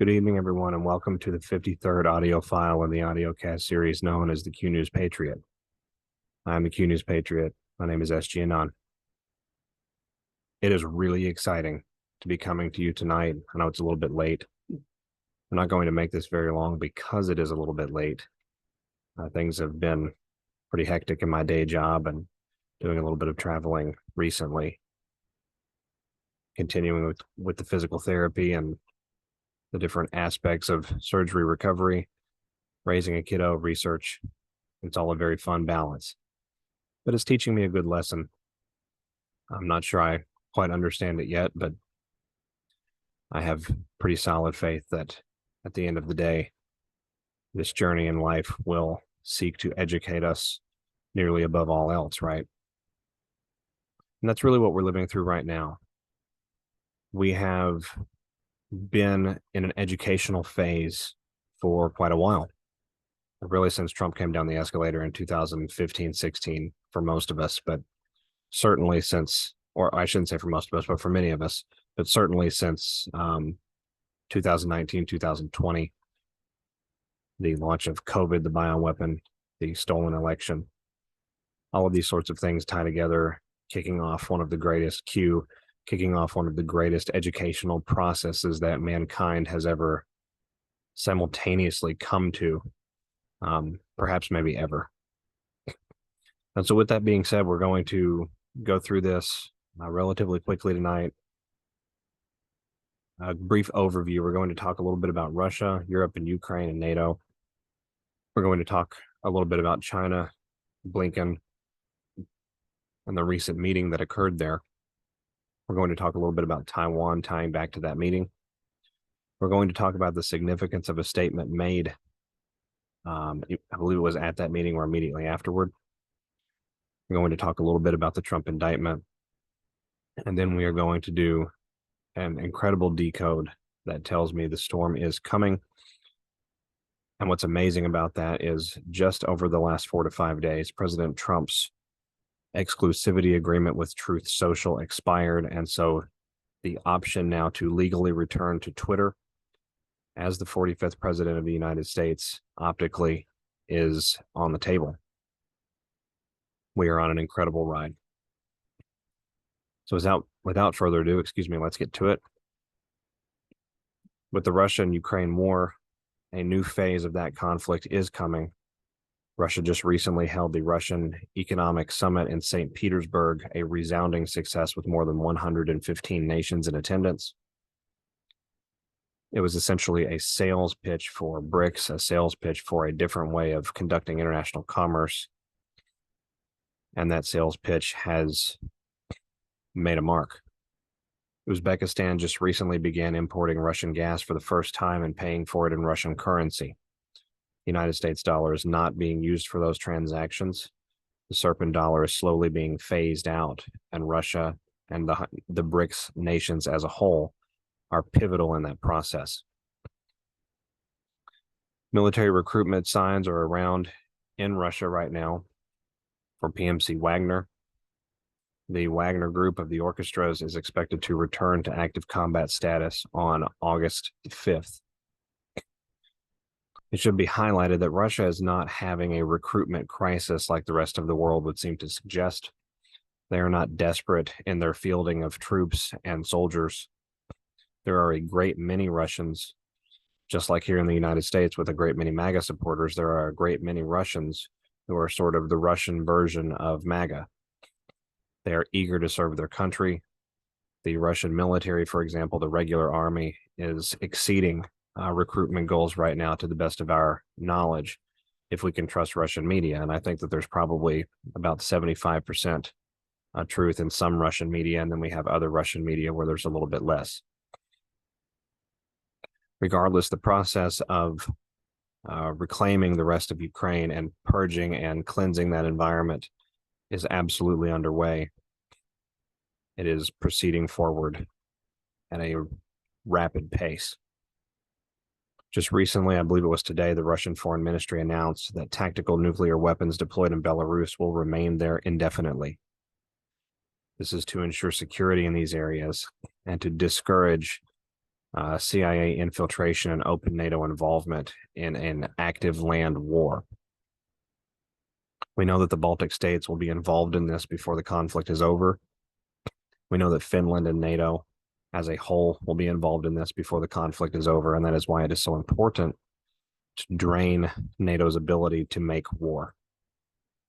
Good evening, everyone, and welcome to the 53rd audio file in the audiocast series known as the Q News Patriot. I'm the Q News Patriot. My name is SGAnon. It is really exciting to be coming to you tonight. I know it's a little bit late. I'm not going to make this very long because it is a little bit late. Things have been pretty hectic in my day job and doing a little bit of traveling recently, continuing with the physical therapy and the different aspects of surgery recovery, raising a kiddo, research. It's all a very fun balance, but it's teaching me a good lesson. I'm not sure I quite understand it yet, but I have pretty solid faith that at the end of the day, this journey in life will seek to educate us nearly above all else, right? And that's really what we're living through right now. We have been in an educational phase for quite a while, really since Trump came down the escalator in 2015-16 for most of us, but certainly since, or I shouldn't say for most of us, but for many of us, but certainly since 2019, 2020, the launch of COVID, the bioweapon, the stolen election, all of these sorts of things tie together, kicking off one of the greatest educational processes that mankind has ever simultaneously come to, perhaps maybe ever. And so with that being said, we're going to go through this relatively quickly tonight. A brief overview. We're going to talk a little bit about Russia, Europe, and Ukraine, and NATO. We're going to talk a little bit about China, Blinken, and the recent meeting that occurred there. We're going to talk a little bit about Taiwan, tying back to that meeting. We're going to talk about the significance of a statement made, I believe it was at that meeting or immediately afterward. We're going to talk a little bit about the Trump indictment. And then we are going to do an incredible decode that tells me the storm is coming. And what's amazing about that is just over the last 4 to 5 days, President Trump's exclusivity agreement with TruthSocial expired. And so the option now to legally return to Twitter as the 45th president of the United States optically is on the table. We are on an incredible ride. So without further ado, let's get to it. With the Russia and Ukraine war, a new phase of that conflict is coming. Russia just recently held the Russian Economic Summit in St. Petersburg, a resounding success with more than 115 nations in attendance. It was essentially a sales pitch for BRICS, a sales pitch for a different way of conducting international commerce. And that sales pitch has made a mark. Uzbekistan just recently began importing Russian gas for the first time and paying for it in Russian currency. The United States dollar is not being used for those transactions. The serpent dollar is slowly being phased out, and Russia and the BRICS nations as a whole are pivotal in that process. Military recruitment signs are around in Russia right now for PMC Wagner. The Wagner group of the orchestras is expected to return to active combat status on August 5th. It should be highlighted that Russia is not having a recruitment crisis like the rest of the world would seem to suggest. They are not desperate in their fielding of troops and soldiers. There are a great many Russians, just like here in the United States with a great many MAGA supporters, there are a great many Russians who are sort of the Russian version of MAGA. They are eager to serve their country. The Russian military, for example, the regular army, is exceeding recruitment goals right now to the best of our knowledge, if we can trust Russian media. And I think that there's probably about 75% truth in some Russian media, and then we have other Russian media where there's a little bit less. Regardless, the process of reclaiming the rest of Ukraine and purging and cleansing that environment is absolutely underway. It is proceeding forward at a rapid pace. Just recently, I believe it was today, the Russian Foreign Ministry announced that tactical nuclear weapons deployed in Belarus will remain there indefinitely. This is to ensure security in these areas and to discourage CIA infiltration and open NATO involvement in an active land war. We know that the Baltic states will be involved in this before the conflict is over. We know that Finland and NATO as a whole will be involved in this before the conflict is over, and that is why it is so important to drain NATO's ability to make war,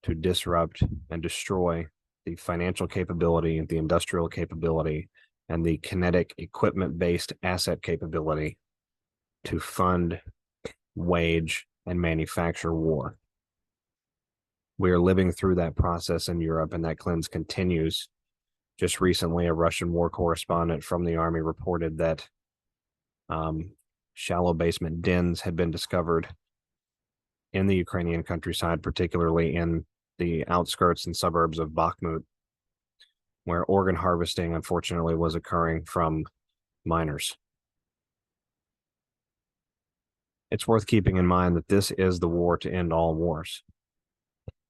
to disrupt and destroy the financial capability, the industrial capability, and the kinetic equipment-based asset capability to fund, wage, and manufacture war. We are living through that process in Europe, and that cleanse continues. Just recently, a Russian war correspondent from the army reported that shallow basement dens had been discovered in the Ukrainian countryside, particularly in the outskirts and suburbs of Bakhmut, where organ harvesting, unfortunately, was occurring from miners. It's worth keeping in mind that this is the war to end all wars.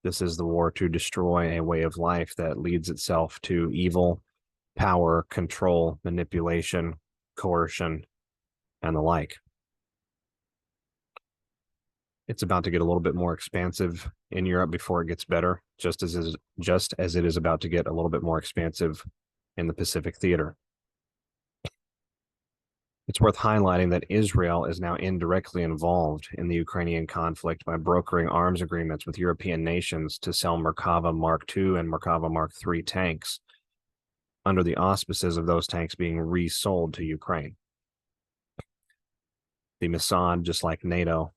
This is the war to destroy a way of life that leads itself to evil, power, control, manipulation, coercion, and the like. It's about to get a little bit more expansive in Europe before it gets better, just as it is about to get a little bit more expansive in the Pacific theater. It's worth highlighting that Israel is now indirectly involved in the Ukrainian conflict by brokering arms agreements with European nations to sell Merkava Mark II and Merkava Mark III tanks, under the auspices of those tanks being resold to Ukraine. The Mossad, just like NATO,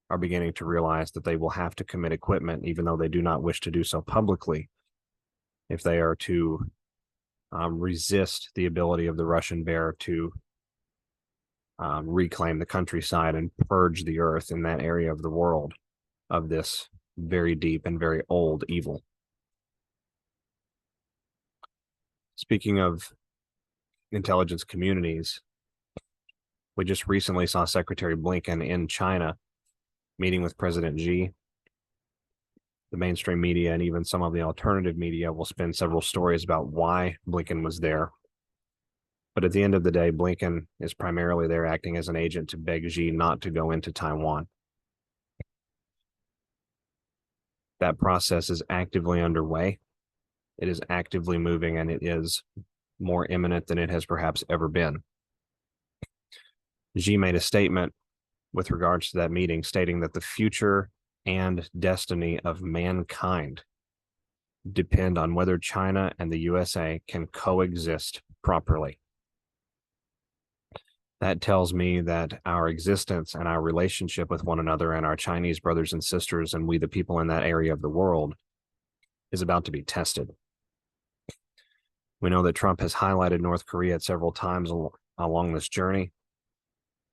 are beginning to realize that they will have to commit equipment, even though they do not wish to do so publicly, if they are to resist the ability of the Russian bear to reclaim the countryside and purge the earth in that area of the world of this very deep and very old evil. Speaking of intelligence communities, we just recently saw Secretary Blinken in China meeting with President Xi. The mainstream media and even some of the alternative media will spin several stories about why Blinken was there. But at the end of the day, Blinken is primarily there acting as an agent to beg Xi not to go into Taiwan. That process is actively underway. It is actively moving, and it is more imminent than it has perhaps ever been. Xi made a statement with regards to that meeting, stating that the future and destiny of mankind depend on whether China and the USA can coexist properly. That tells me that our existence and our relationship with one another and our Chinese brothers and sisters and we the people in that area of the world is about to be tested. We know that Trump has highlighted North Korea several times along this journey.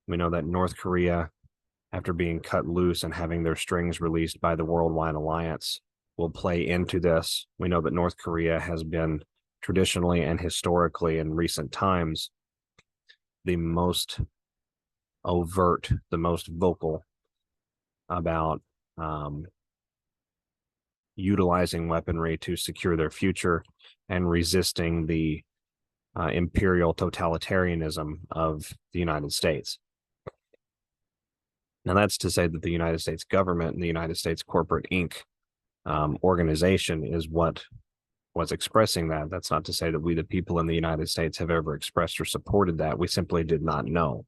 We know that North Korea, after being cut loose and having their strings released by the Worldwide Alliance, will play into this. We know that North Korea has been traditionally and historically in recent times the most overt, the most vocal about utilizing weaponry to secure their future and resisting the imperial totalitarianism of the United States. Now, that's to say that the United States government and the United States Corporate Inc. Organization is what was expressing that. That's not to say that we, the people in the United States, have ever expressed or supported that. We simply did not know.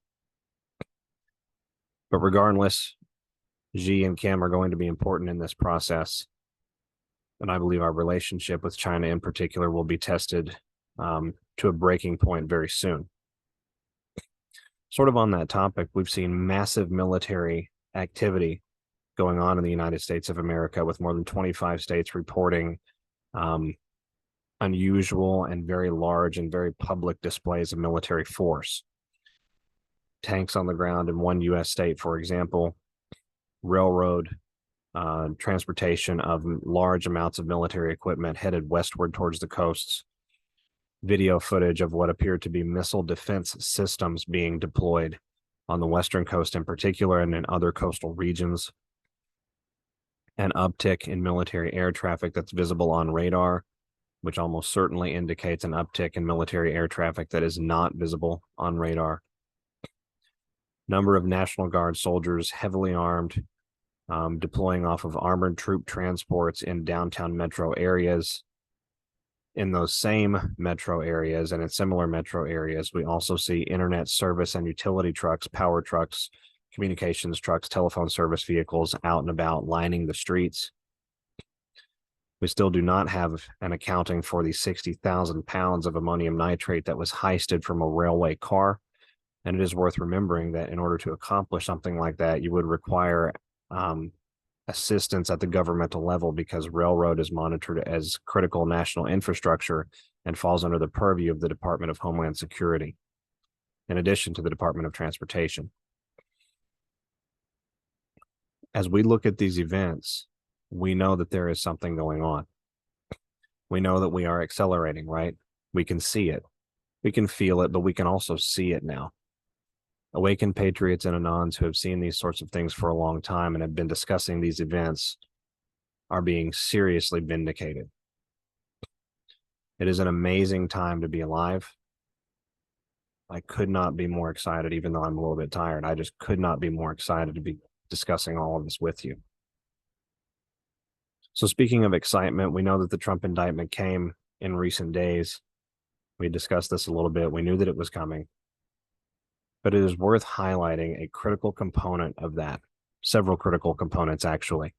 But regardless, Xi and Kim are going to be important in this process. And I believe our relationship with China in particular will be tested to a breaking point very soon. Sort of on that topic, we've seen massive military activity going on in the United States of America, with more than 25 states reporting unusual and very large and very public displays of military force. Tanks on the ground in one U.S. state, for example, railroad transportation of large amounts of military equipment headed westward towards the coasts, video footage of what appeared to be missile defense systems being deployed on the western coast in particular and in other coastal regions, an uptick in military air traffic that's visible on radar, which almost certainly indicates an uptick in military air traffic that is not visible on radar. Number of National Guard soldiers, heavily armed, deploying off of armored troop transports in downtown metro areas. In those same metro areas and in similar metro areas, we also see internet service and utility trucks, power trucks, communications trucks, telephone service vehicles out and about lining the streets. We still do not have an accounting for the 60,000 pounds of ammonium nitrate that was heisted from a railway car. And it is worth remembering that in order to accomplish something like that, you would require assistance at the governmental level, because railroad is monitored as critical national infrastructure and falls under the purview of the Department of Homeland Security, in addition to the Department of Transportation. As we look at these events, we know that there is something going on. We know that we are accelerating, right? We can see it. We can feel it, but we can also see it now. Awakened patriots and anons who have seen these sorts of things for a long time and have been discussing these events are being seriously vindicated. It is an amazing time to be alive. I could not be more excited, even though I'm a little bit tired. I just could not be more excited to be discussing all of this with you. So speaking of excitement, we know that the Trump indictment came in recent days. We discussed this a little bit. We knew that it was coming. But it is worth highlighting a critical component of that, several critical components, actually.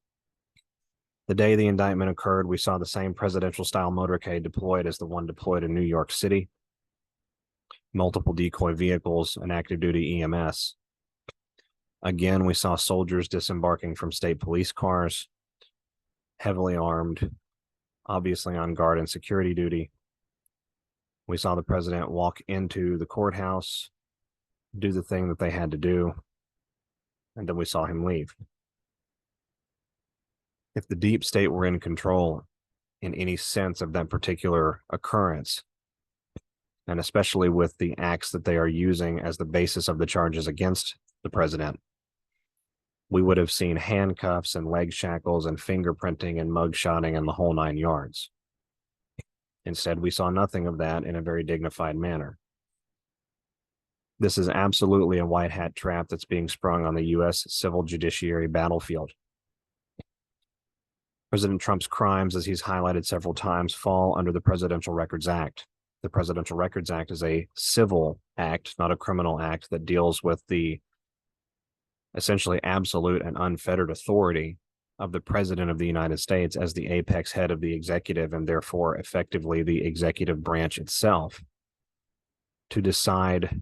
The day the indictment occurred, we saw the same presidential-style motorcade deployed as the one deployed in New York City, multiple decoy vehicles, and active duty EMS. Again, we saw soldiers disembarking from state police cars, heavily armed, obviously on guard and security duty. We saw the president walk into the courthouse, do the thing that they had to do, and then we saw him leave. If the deep state were in control in any sense of that particular occurrence, and especially with the acts that they are using as the basis of the charges against the president, we would have seen handcuffs and leg shackles and fingerprinting and mugshotting and the whole 9 yards. Instead, we saw nothing of that in a very dignified manner. This is absolutely a white hat trap that's being sprung on the U.S. civil judiciary battlefield. President Trump's crimes, as he's highlighted several times, fall under the Presidential Records Act. The Presidential Records Act is a civil act, not a criminal act, that deals with the essentially absolute and unfettered authority of the President of the United States as the apex head of the executive, and therefore effectively the executive branch itself, to decide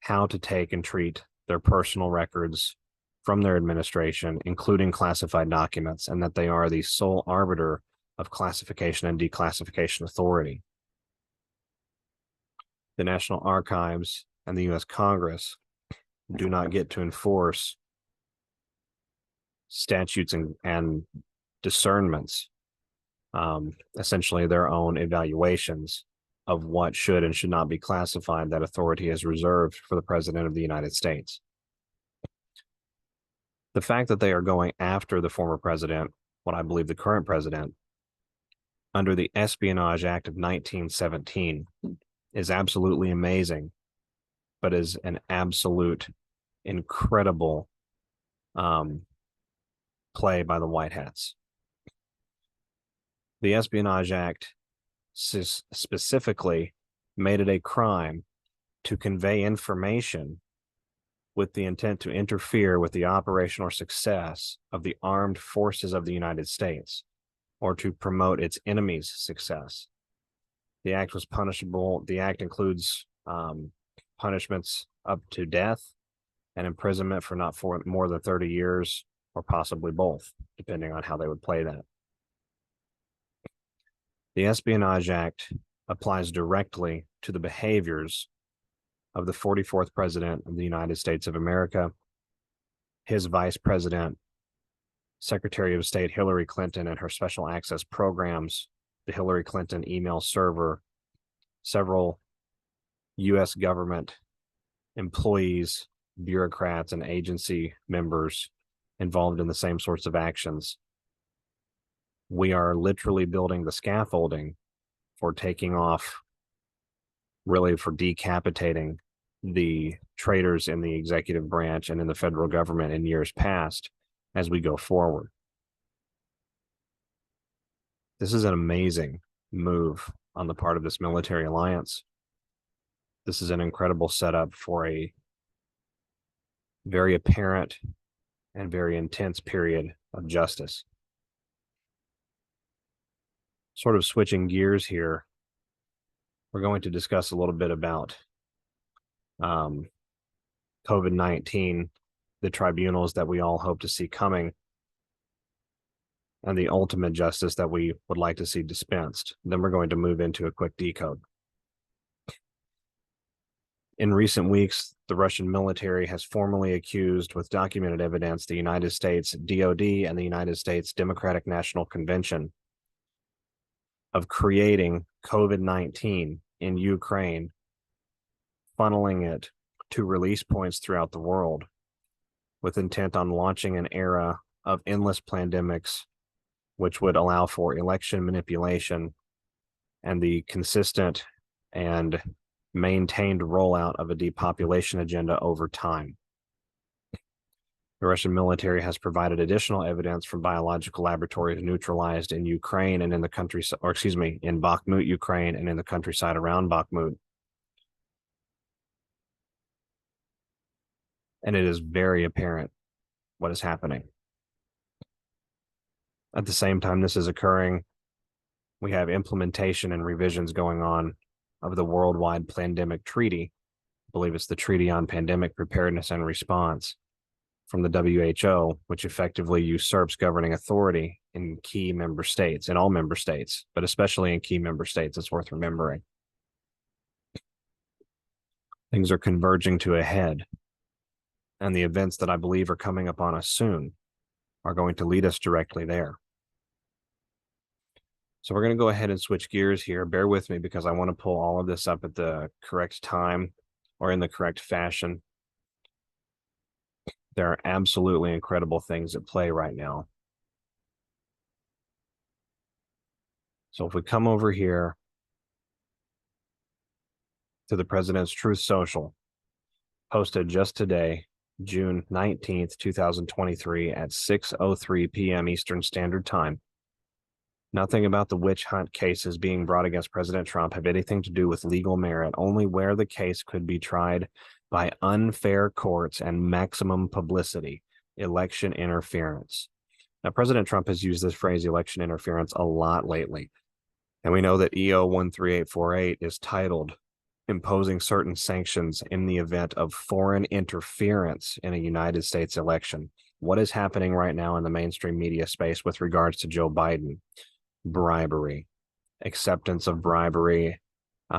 how to take and treat their personal records from their administration, including classified documents, and that they are the sole arbiter of classification and declassification authority. The National Archives and the U.S. Congress do not get to enforce statutes and discernments, essentially their own evaluations of what should and should not be classified. That authority is reserved for the President of the United States. The fact that they are going after the former president, what I believe the current president, under the Espionage Act of 1917 is absolutely amazing, but is an absolute incredible play by the White Hats. The Espionage Act specifically made it a crime to convey information with the intent to interfere with the operation or success of the armed forces of the United States, or to promote its enemies' success. The act was punishable. The act includes punishments up to death and imprisonment for not for more than 30 years, or possibly both, depending on how they would play that. The Espionage Act applies directly to the behaviors of the 44th President of the United States of America, his Vice President, Secretary of State Hillary Clinton and her special access programs, the Hillary Clinton email server, several U.S. government employees, bureaucrats, and agency members involved in the same sorts of actions. We are literally building the scaffolding for taking off, really for decapitating the traitors in the executive branch and in the federal government in years past as we go forward. This is an amazing move on the part of this military alliance. This is an incredible setup for a very apparent and very intense period of justice. Sort of switching gears here, we're going to discuss a little bit about COVID-19, the tribunals that we all hope to see coming, and the ultimate justice that we would like to see dispensed. Then we're going to move into a quick decode. In recent weeks, the Russian military has formally accused, with documented evidence, the United States DoD and the United States Democratic National Convention of creating COVID-19 in Ukraine, funneling it to release points throughout the world with intent on launching an era of endless pandemics, which would allow for election manipulation and the consistent and maintained rollout of a depopulation agenda over time. The Russian military has provided additional evidence from biological laboratories neutralized in Ukraine and in the country, or excuse me, in Bakhmut, Ukraine, and in the countryside around Bakhmut. And it is very apparent what is happening. At the same time this is occurring, we have implementation and revisions going on of the Worldwide Pandemic Treaty. I believe it's the Treaty on Pandemic Preparedness and Response from the WHO, which effectively usurps governing authority in key member states, in all member states, but especially in key member states. It's worth remembering. Things are converging to a head, and the events that I believe are coming upon us soon are going to lead us directly there. So we're going to go ahead and switch gears here. Bear with me because I want to pull all of this up at the correct time or in the correct fashion. There are absolutely incredible things at play right now. So if we come over here to the president's TruthSocial, posted just today, June 19th, 2023 at 6:03 p.m. Eastern Standard Time. Nothing about the witch hunt cases being brought against President Trump have anything to do with legal merit, only where the case could be tried by unfair courts and maximum publicity, election interference. Now, President Trump has used this phrase, election interference, a lot lately. And we know that EO 13848 is titled imposing certain sanctions in the event of foreign interference in a United States election. What is happening right now in the mainstream media space with regards to Joe Biden? Bribery, acceptance of bribery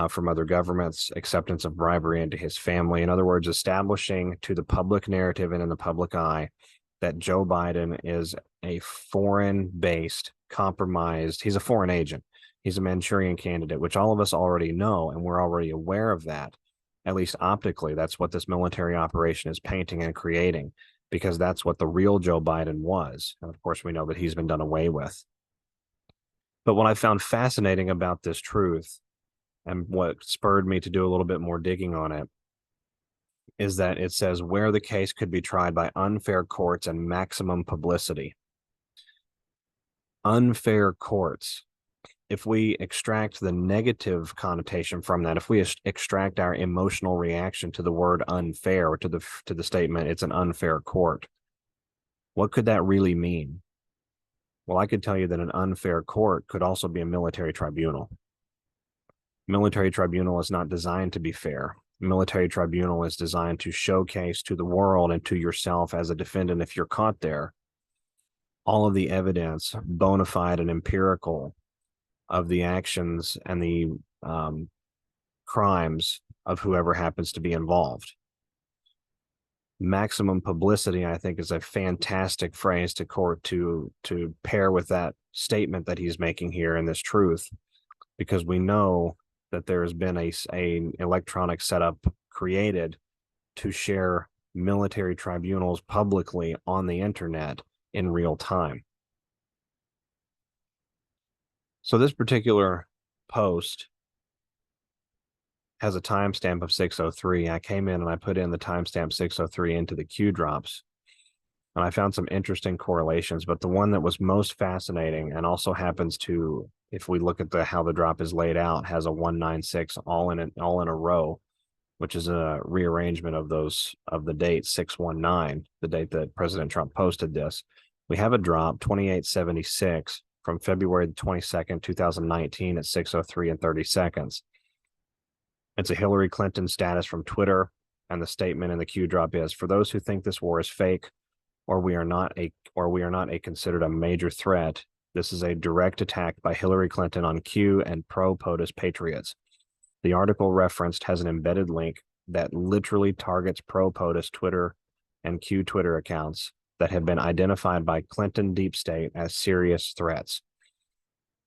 from other governments, acceptance of bribery into his family. In other words, establishing to the public narrative and in the public eye that Joe Biden is a foreign-based, compromised, he's a foreign agent. He's a Manchurian candidate, which all of us already know, and we're already aware of that. At least optically, that's what this military operation is painting and creating, because that's what the real Joe Biden was. And of course, we know that he's been done away with. But what I found fascinating about this truth, and what spurred me to do a little bit more digging on it, is that it says where the case could be tried by unfair courts and maximum publicity. Unfair courts. If we extract the negative connotation from that, if we extract our emotional reaction to the word unfair, or to the statement, it's an unfair court, what could that really mean? Well, I could tell you that an unfair court could also be a military tribunal. Military tribunal is not designed to be fair. Military tribunal is designed to showcase to the world and to yourself as a defendant, if you're caught there, all of the evidence, bona fide and empirical, of the actions and the crimes of whoever happens to be involved. Maximum publicity, I think, is a fantastic phrase to pair with that statement that he's making here in this truth, because we know that there has been a electronic setup created to share military tribunals publicly on the internet in real time. So this particular post has a timestamp of 603. I came in and I put in the timestamp 603 into the Q drops, and I found some interesting correlations. But the one that was most fascinating, and also happens to, if we look at how the drop is laid out, has a 196 all in a row, which is a rearrangement of the date 619, the date that President Trump posted this. We have a drop 2876 from February the 22nd, 2019 at 6:03 and 30 seconds. It's a Hillary Clinton status from Twitter, and the statement in the Q drop is, "For those who think this war is fake, or we are not considered a major threat, this is a direct attack by Hillary Clinton on Q and pro-POTUS patriots. The article referenced has an embedded link that literally targets pro-POTUS Twitter and Q Twitter accounts that have been identified by Clinton deep state as serious threats.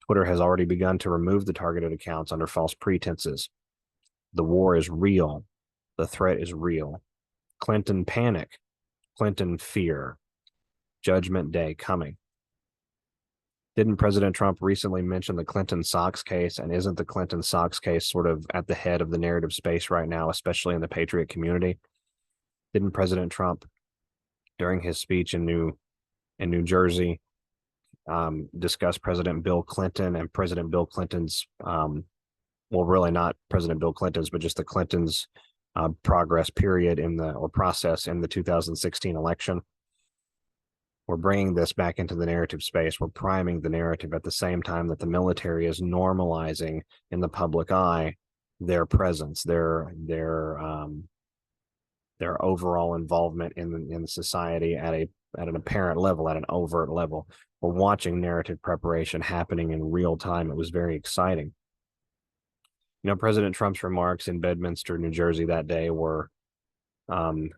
Twitter has already begun to remove the targeted accounts under false pretenses. The war is real. The threat is real. Clinton panic. Clinton fear. Judgment Day coming." Didn't President Trump recently mention the Clinton Sox case? And isn't the Clinton Sox case sort of at the head of the narrative space right now, especially in the Patriot community? Didn't President Trump, during his speech in New Jersey, discuss President Bill Clinton and President Bill Clinton's, well, really not President Bill Clinton's, but just the Clintons' progress period process in the 2016 election? We're bringing this back into the narrative space. We're priming the narrative at the same time that the military is normalizing in the public eye their presence, their overall involvement in society at an apparent level, at an overt level. We're watching narrative preparation happening in real time. It was very exciting. You know, President Trump's remarks in Bedminster, New Jersey that day were, I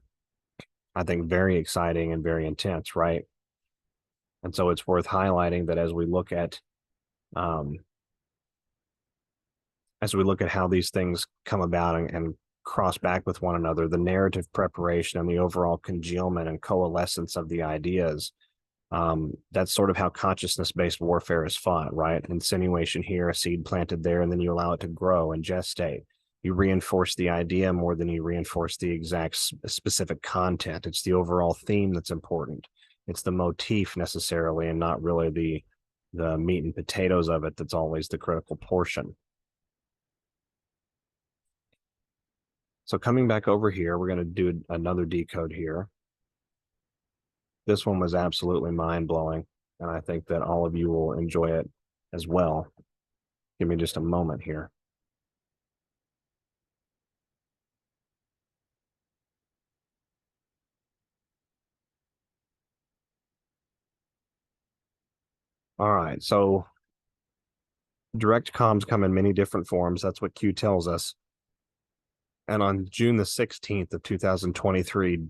think, very exciting and very intense, right? And so it's worth highlighting that as we look at how these things come about and cross back with one another, the narrative preparation and the overall congealment and coalescence of the ideas, that's sort of how consciousness-based warfare is fought, right? Insinuation here, a seed planted there, and then you allow it to grow and gestate. You reinforce the idea more than you reinforce the exact specific content. It's the overall theme that's important. It's the motif necessarily, and not really the meat and potatoes of it that's always the critical portion. So coming back over here, we're going to do another decode here. This one was absolutely mind-blowing, and I think that all of you will enjoy it as well. Give me just a moment here. All right, so direct comms come in many different forms. That's what Q tells us. And on June the 16th of 2023,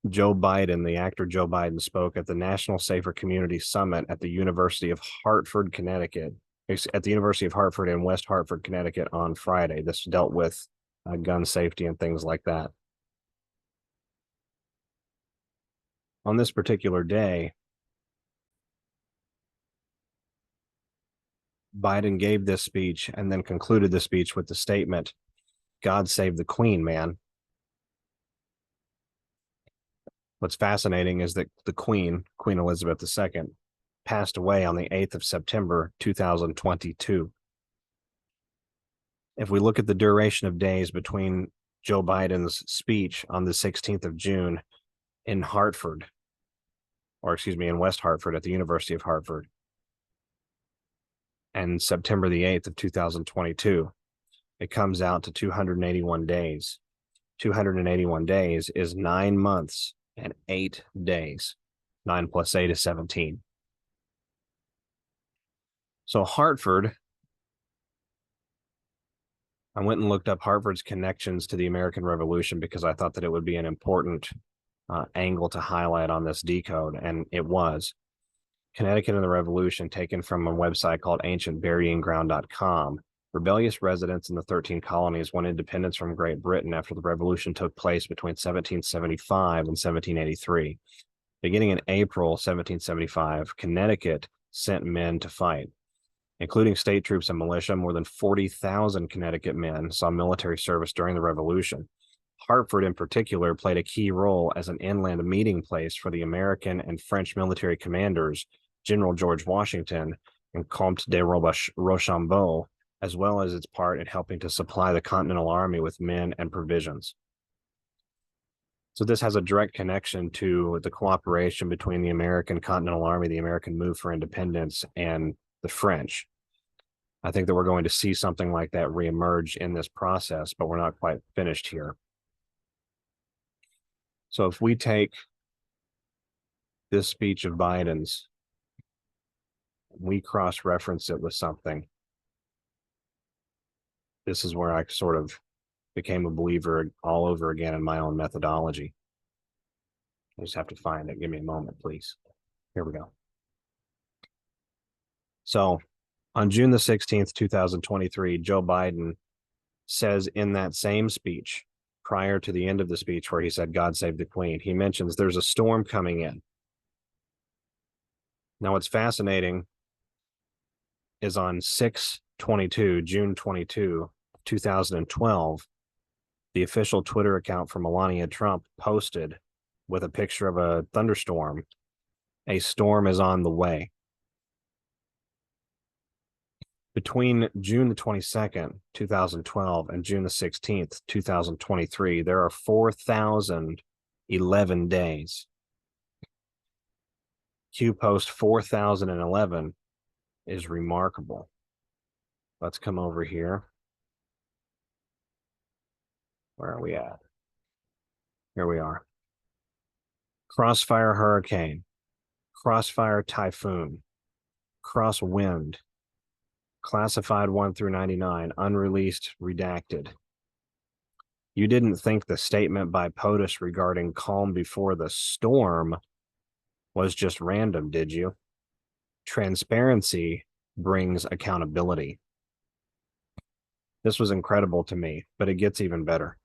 Joe Biden, the actor Joe Biden, spoke at the National Safer Community Summit at the University of Hartford, Connecticut, at the University of Hartford in West Hartford, Connecticut on Friday. This dealt with gun safety and things like that. On this particular day, Biden gave this speech and then concluded the speech with the statement, "God save the Queen, man." What's fascinating is that the Queen Elizabeth II, passed away on the 8th of September, 2022. If we look at the duration of days between Joe Biden's speech on the 16th of June in Hartford, or excuse me, in West Hartford at the University of Hartford, and September the 8th of 2022, it comes out to 281 days. 281 days is 9 months and 8 days. 9 plus 8 is 17. So Hartford, I went and looked up Hartford's connections to the American Revolution because I thought that it would be an important angle to highlight on this decode, and it was. Connecticut and the Revolution, taken from a website called ancientburyingground.com. Rebellious residents in the 13 colonies won independence from Great Britain after the revolution took place between 1775 and 1783. Beginning in April 1775, Connecticut sent men to fight. including state troops and militia. More than 40,000 Connecticut men saw military service during the Revolution. Hartford, in particular, played a key role as an inland meeting place for the American and French military commanders, General George Washington and Comte de Rochambeau, as well as its part in helping to supply the Continental Army with men and provisions. So this has a direct connection to the cooperation between the American Continental Army, the American Move for Independence, and the French. I think that we're going to see something like that reemerge in this process, but we're not quite finished here. So if we take this speech of Biden's, we cross-reference it with something, this is where I sort of became a believer all over again in my own methodology. I just have to find it. Give me a moment, please. Here we go. So on June the 16th, 2023, Joe Biden says in that same speech, prior to the end of the speech where he said, God save the Queen, he mentions there's a storm coming in. Now, what's fascinating is on 6/22, June 22, 2012, the official Twitter account for Melania Trump posted with a picture of a thunderstorm. A storm is on the way. Between June the 22nd, 2012 and June the 16th, 2023, there are 4,011 days. Q post 4,011 is remarkable. Let's come over here. Where are we at? Here we are. Crossfire hurricane, crossfire typhoon, crosswind, classified 1 through 99, unreleased, redacted. You didn't think the statement by POTUS regarding calm before the storm was just random, did you? Transparency brings accountability. This was incredible to me, but it gets even better.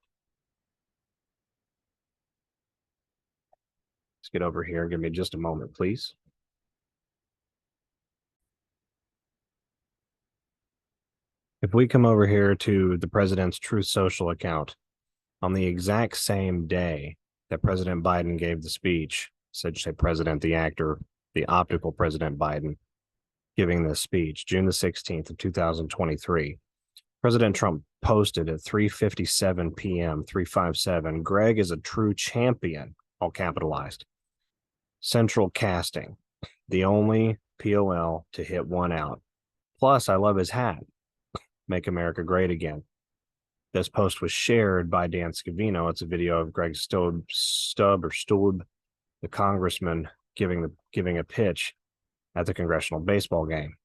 Let's get over here. Give me just a moment, please. If we come over here to the president's TruthSocial account, on the exact same day that President Biden gave the speech, said President, the actor, the optical President Biden, giving this speech, June the 16th of 2023, President Trump posted at 3:57 p.m., 357, Greg is a true champion, all capitalized. Central casting, the only POL to hit one out. Plus, I love his hat. Make America Great Again. This post was shared by Dan Scavino. It's a video of Greg Stube, the congressman, giving a pitch at the congressional baseball game.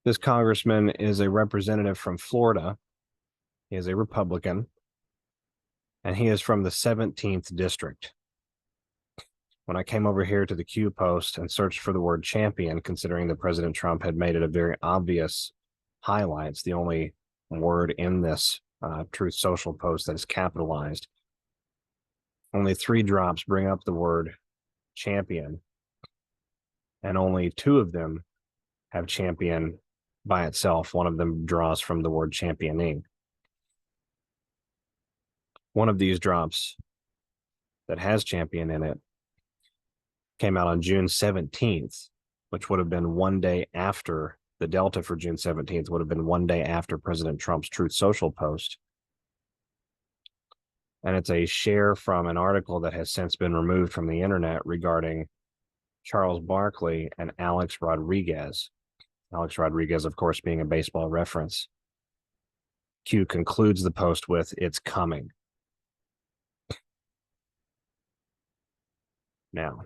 This congressman is a representative from Florida. He is a Republican, and he is from the 17th district. When I came over here to the Q post and searched for the word champion, considering that President Trump had made it a very obvious highlight, it's the only word in this TruthSocial post that is capitalized. Only 3 drops bring up the word champion, and only 2 of them have champion by itself. One of them draws from the word championing. One of these drops that has champion in it came out on June 17th, which would have been one day after the Delta for June 17th, would have been one day after President Trump's TruthSocial post. And it's a share from an article that has since been removed from the internet regarding Charles Barkley and Alex Rodriguez. Alex Rodriguez, of course, being a baseball reference. Q concludes the post with, "It's coming." Now,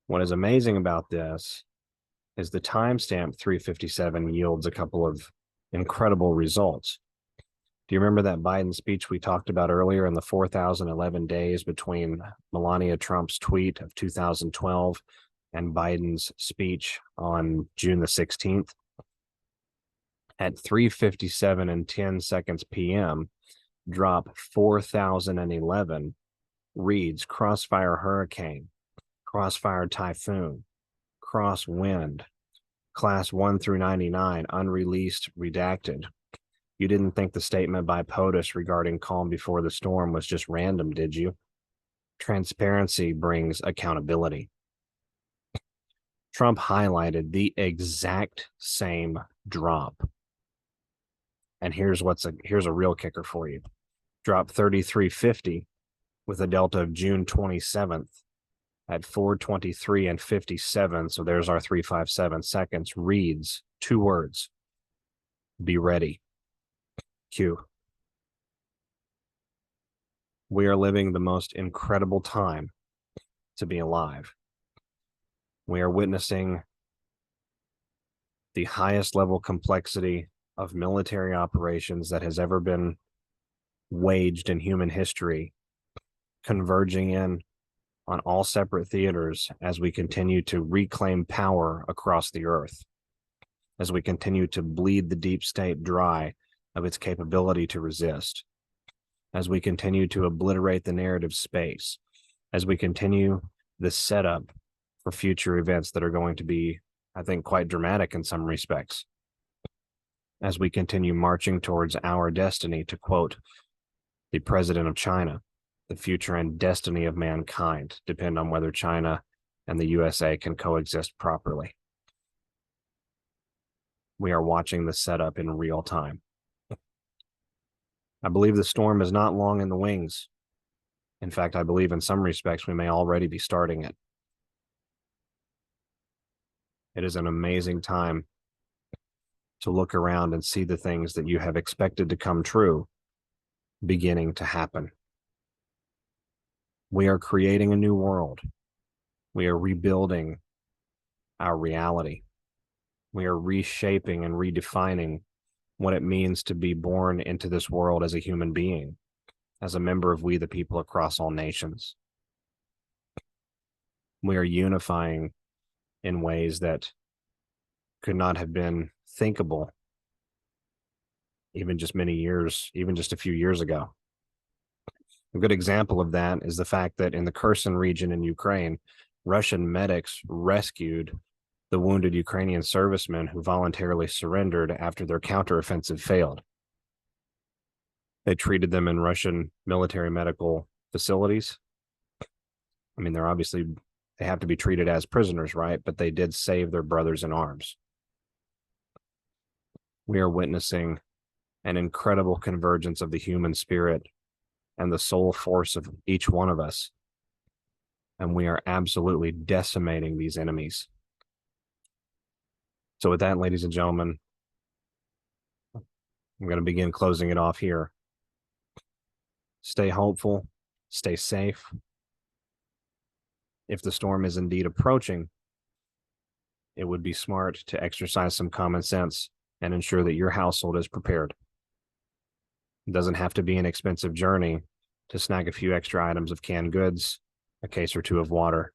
what is amazing about this is the timestamp 3:57 yields a couple of incredible results. Do you remember that Biden speech we talked about earlier in the 4,011 days between Melania Trump's tweet of 2012 and Biden's speech on June the 16th? At 3:57 and 10 seconds p.m., drop 4011 reads Crossfire Hurricane, Crossfire Typhoon, Crosswind, Class 1 through 99, unreleased, redacted. You didn't think the statement by POTUS regarding calm before the storm was just random, did you? Transparency brings accountability. Trump highlighted the exact same drop. And here's a real kicker for you. Drop 3350 with a delta of June 27th at 4:23 and 57. So there's our 357 seconds. Reads 2 words. Be ready. Q. We are living the most incredible time to be alive. We are witnessing the highest level complexity of military operations that has ever been waged in human history, converging in on all separate theaters as we continue to reclaim power across the earth, as we continue to bleed the deep state dry of its capability to resist, as we continue to obliterate the narrative space, as we continue the setup for future events that are going to be, I think, quite dramatic in some respects, as we continue marching towards our destiny, to quote the president of China, the future and destiny of mankind depend on whether China and the USA can coexist properly. We are watching the setup in real time. I believe the storm is not long in the wings. In fact, I believe in some respects we may already be starting it. It is an amazing time to look around and see the things that you have expected to come true beginning to happen. We are creating a new world. We are rebuilding our reality. We are reshaping and redefining what it means to be born into this world as a human being, as a member of we the people across all nations. We are unifying in ways that could not have been thinkable even just a few years ago. A good example of that is the fact that in the Kherson region in Ukraine, Russian medics rescued the wounded Ukrainian servicemen who voluntarily surrendered after their counteroffensive failed. They treated them in Russian military medical facilities. I mean, they have to be treated as prisoners, right? But they did save their brothers in arms. We are witnessing an incredible convergence of the human spirit and the soul force of each one of us. And we are absolutely decimating these enemies. So with that, ladies and gentlemen, I'm going to begin closing it off here. Stay hopeful, stay safe. If the storm is indeed approaching, it would be smart to exercise some common sense and ensure that your household is prepared. It doesn't have to be an expensive journey to snag a few extra items of canned goods, a case or two of water,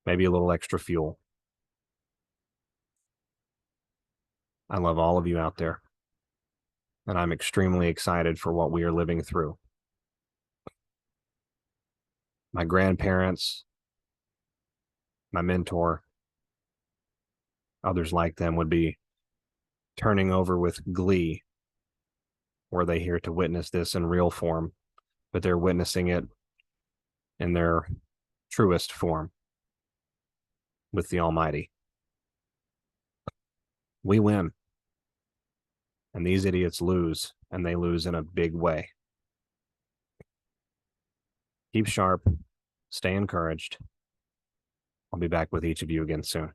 maybe a little extra fuel. I love all of you out there, and I'm extremely excited for what we are living through. My grandparents, my mentor, others like them would be turning over with glee were they here to witness this in real form, but they're witnessing it in their truest form with the Almighty. We win, and these idiots lose, and they lose in a big way. Keep sharp, stay encouraged. I'll be back with each of you again soon.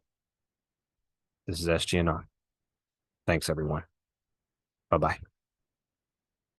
This is SGAnon. Thanks, everyone. Bye-bye.